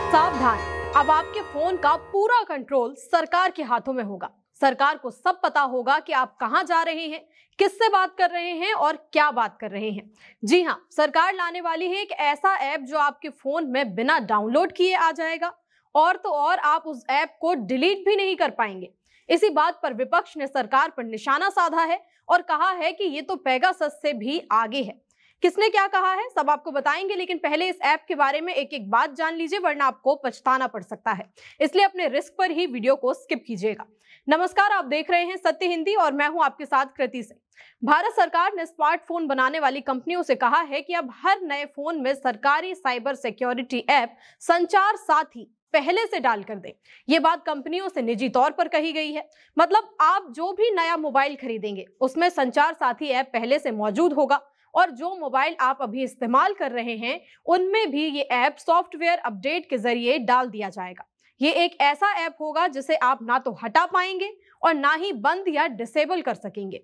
सावधान, अब आपके फोन का पूरा कंट्रोल सरकार के हाथों में होगा। सरकार को सब पता होगा कि आप कहां जा रहे हैं, किससे बात कर रहे हैं और क्या बात कर रहे हैं। जी हां, सरकार लाने वाली है एक ऐसा ऐप जो आपके फोन में बिना डाउनलोड किए आ जाएगा, और तो और आप उस ऐप को डिलीट भी नहीं कर पाएंगे। इसी बात पर विपक्ष ने सरकार पर निशाना साधा है और कहा है कि ये तो पेगासस से भी आगे है। किसने क्या कहा है सब आपको बताएंगे, लेकिन पहले इस ऐप के बारे में एक एक बात जान लीजिए, वरना आपको पछताना पड़ सकता है। इसलिए अपने रिस्क पर ही वीडियो को स्किप कीजिएगा। नमस्कार, आप देख रहे हैं सत्य हिंदी और मैं हूं आपके साथ कृति सिंह। भारत सरकार ने स्मार्टफोन बनाने वाली कंपनियों से कहा है कि अब हर नए फोन में सरकारी साइबर सिक्योरिटी ऐप संचार साथी पहले से डाल कर दे। ये बात कंपनियों से निजी तौर पर कही गई है। मतलब आप जो भी नया मोबाइल खरीदेंगे उसमें संचार साथी ऐप पहले से मौजूद होगा, और जो मोबाइल आप अभी इस्तेमाल कर रहे हैं उनमें भी ये ऐप सॉफ्टवेयर अपडेट के जरिए डाल दिया जाएगा। ये एक ऐसा ऐप होगा जिसे आप ना तो हटा पाएंगे और ना ही बंद या डिसेबल कर सकेंगे।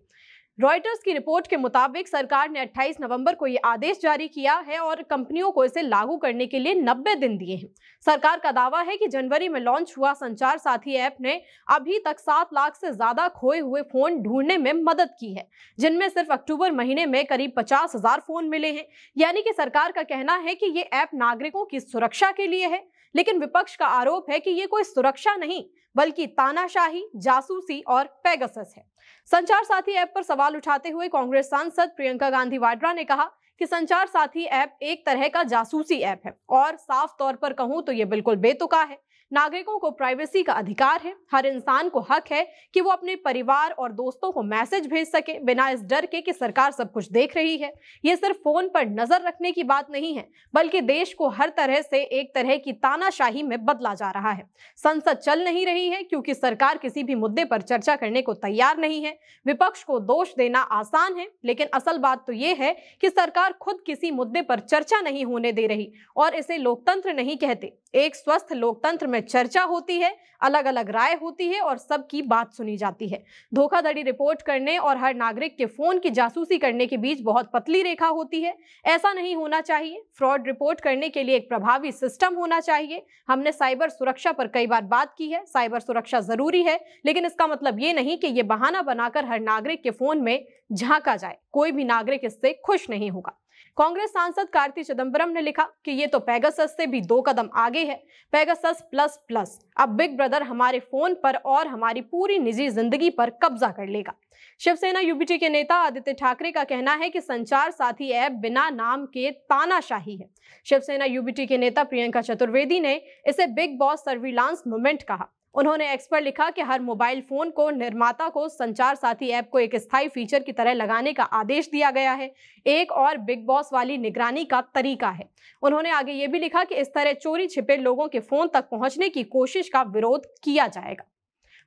रॉयटर्स की रिपोर्ट के मुताबिक सरकार ने 28 नवंबर को ये आदेश जारी किया है और कंपनियों को इसे लागू करने के लिए 90 दिन दिए हैं। सरकार का दावा है कि जनवरी में लॉन्च हुआ संचार साथी ऐप ने अभी तक 7 लाख से ज्यादा खोए हुए फोन ढूंढने में मदद की है, जिनमें सिर्फ अक्टूबर महीने में करीब 50,000 फोन मिले हैं। यानी कि सरकार का कहना है कि ये ऐप नागरिकों की सुरक्षा के लिए है, लेकिन विपक्ष का आरोप है कि ये कोई सुरक्षा नहीं बल्कि तानाशाही, जासूसी और पेगासस है। संचार साथी ऐप पर सवाल उठाते हुए कांग्रेस सांसद प्रियंका गांधी वाड्रा ने कहा कि संचार साथी ऐप एक तरह का जासूसी ऐप है और साफ तौर पर कहूं तो ये बिल्कुल बेतुका है। नागरिकों को प्राइवेसी का अधिकार है। हर इंसान को हक है कि वो अपने परिवार और दोस्तों को मैसेज भेज सके बिना इस डर के कि सरकार सब कुछ देख रही है। ये सिर्फ फोन पर नजर रखने की बात नहीं है, बल्कि देश को हर तरह से एक तरह की तानाशाही में बदला जा रहा है। संसद चल नहीं रही है क्योंकि सरकार किसी भी मुद्दे पर चर्चा करने को तैयार नहीं है। विपक्ष को दोष देना आसान है, लेकिन असल बात तो ये है कि सरकार खुद किसी मुद्दे पर चर्चा नहीं होने दे रही, और इसे लोकतंत्र नहीं कहते। एक स्वस्थ लोकतंत्र में चर्चा होती है, अलग अलग राय होती है और सबकी बात सुनी जाती है। धोखाधड़ी रिपोर्ट करने और हर नागरिक के फोन की जासूसी करने के बीच बहुत पतली रेखा होती है। ऐसा नहीं होना चाहिए। फ्रॉड रिपोर्ट करने के लिए एक प्रभावी सिस्टम होना चाहिए। हमने साइबर सुरक्षा पर कई बार बात की है। साइबर सुरक्षा जरूरी है, लेकिन इसका मतलब ये नहीं कि ये बहाना बनाकर हर नागरिक के फोन में झांका जाए। कोई भी नागरिक इससे खुश नहीं होगा। कांग्रेस सांसद कार्ति चिदंबरम ने लिखा कि ये तो पेगासस से भी 2 कदम आगे है। Pegasus plus plus. अब बिग ब्रदर हमारे फोन पर और हमारी पूरी निजी जिंदगी पर कब्जा कर लेगा। शिवसेना यूबीटी के नेता आदित्य ठाकरे का कहना है कि संचार साथी ऐप बिना नाम के तानाशाही है। शिवसेना यूबीटी के नेता प्रियंका चतुर्वेदी ने इसे बिग बॉस सर्विलांस मूवमेंट कहा। उन्होंने एक्स पर लिखा कि हर मोबाइल फोन को निर्माता को संचार साथी ऐप को एक स्थायी फीचर की तरह लगाने का आदेश दिया गया है। एक और बिग बॉस वाली निगरानी का तरीका है। उन्होंने आगे ये भी लिखा कि इस तरह चोरी छिपे लोगों के फोन तक पहुंचने की कोशिश का विरोध किया जाएगा।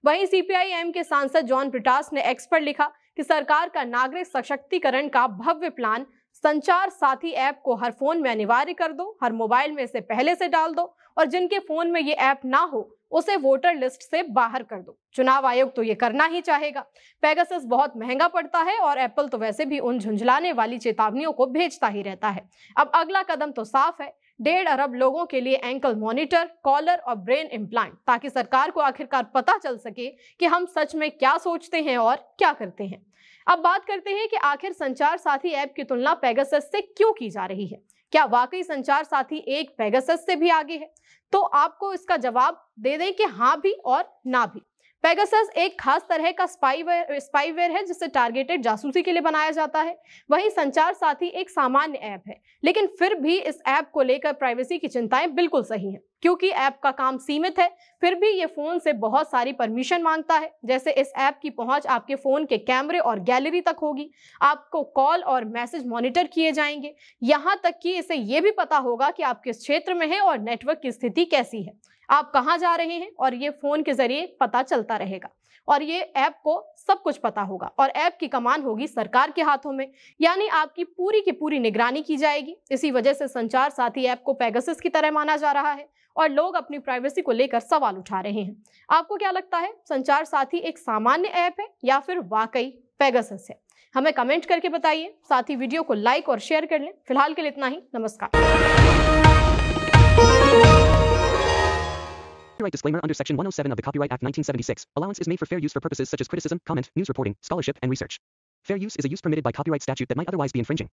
वहीं सीपीआई-एम के सांसद जॉन ब्रिटास ने एक्स पर लिखा कि सरकार का नागरिक सशक्तिकरण का भव्य प्लान संचार साथी ऐप को हर फोन में अनिवार्य कर दो, हर मोबाइल में इसे पहले से डाल दो, और जिनके फोन में ये ऐप ना हो उसे वोटर लिस्ट से बाहर कर दो। चुनाव आयोग तो ये करना ही चाहेगा। पेगासस बहुत महंगा पड़ता है और एप्पल तो वैसे भी उन झुंझलाने वाली चेतावनियों को भेजता ही रहता है। अब अगला कदम तो साफ है, 1.5 अरब लोगों के लिए एंकल मॉनिटर, कॉलर और ब्रेन इम्प्लांट, ताकि सरकार को आखिरकार पता चल सके कि हम सच में क्या सोचते हैं और क्या करते हैं। अब बात करते हैं कि आखिर संचार साथी ऐप की तुलना पेगासस से क्यों की जा रही है। क्या वाकई संचार साथी एक पेगासस से भी आगे है? तो आपको इसका जवाब दे दें कि हाँ भी और ना भी। पेगासस एक खास तरह का स्पाईवेयर है जिसे टारगेटेड जासूसी के लिए बनाया जाता है। वहीं संचार साथी एक सामान्य ऐप है, लेकिन फिर भी इस ऐप को लेकर प्राइवेसी की चिंताएं बिल्कुल सही हैं। क्योंकि ऐप का काम सीमित है, फिर भी ये फोन से बहुत सारी परमिशन मांगता है। जैसे इस ऐप की पहुंच आपके फोन के कैमरे और गैलरी तक होगी, आपको कॉल और मैसेज मॉनिटर किए जाएंगे, यहाँ तक कि इसे ये भी पता होगा कि आप किस क्षेत्र में हैं और नेटवर्क की स्थिति कैसी है, आप कहाँ जा रहे हैं, और ये फोन के जरिए पता चलता रहेगा। और ये ऐप को सब कुछ पता होगा और ऐप की कमान होगी सरकार के हाथों में, यानी आपकी पूरी की पूरी निगरानी की जाएगी। इसी वजह से संचार साथी ऐप को पेगासस की तरह माना जा रहा है और लोग अपनी प्राइवेसी को लेकर सवाल उठा रहे हैं। आपको क्या लगता है, संचार साथी एक सामान्य ऐप है या फिर वाकई पेगासस है? हमें कमेंट करके बताइए। साथ ही वीडियो को लाइक और शेयर कर लें। फिलहाल के लिए इतना ही। नमस्कार। Copyright disclaimer under Section 107 of the Copyright Act 1976. Allowance is made for fair use for purposes such as criticism, comment, news reporting, scholarship, and research. Fair use is a use permitted by copyright statute that might otherwise be infringing.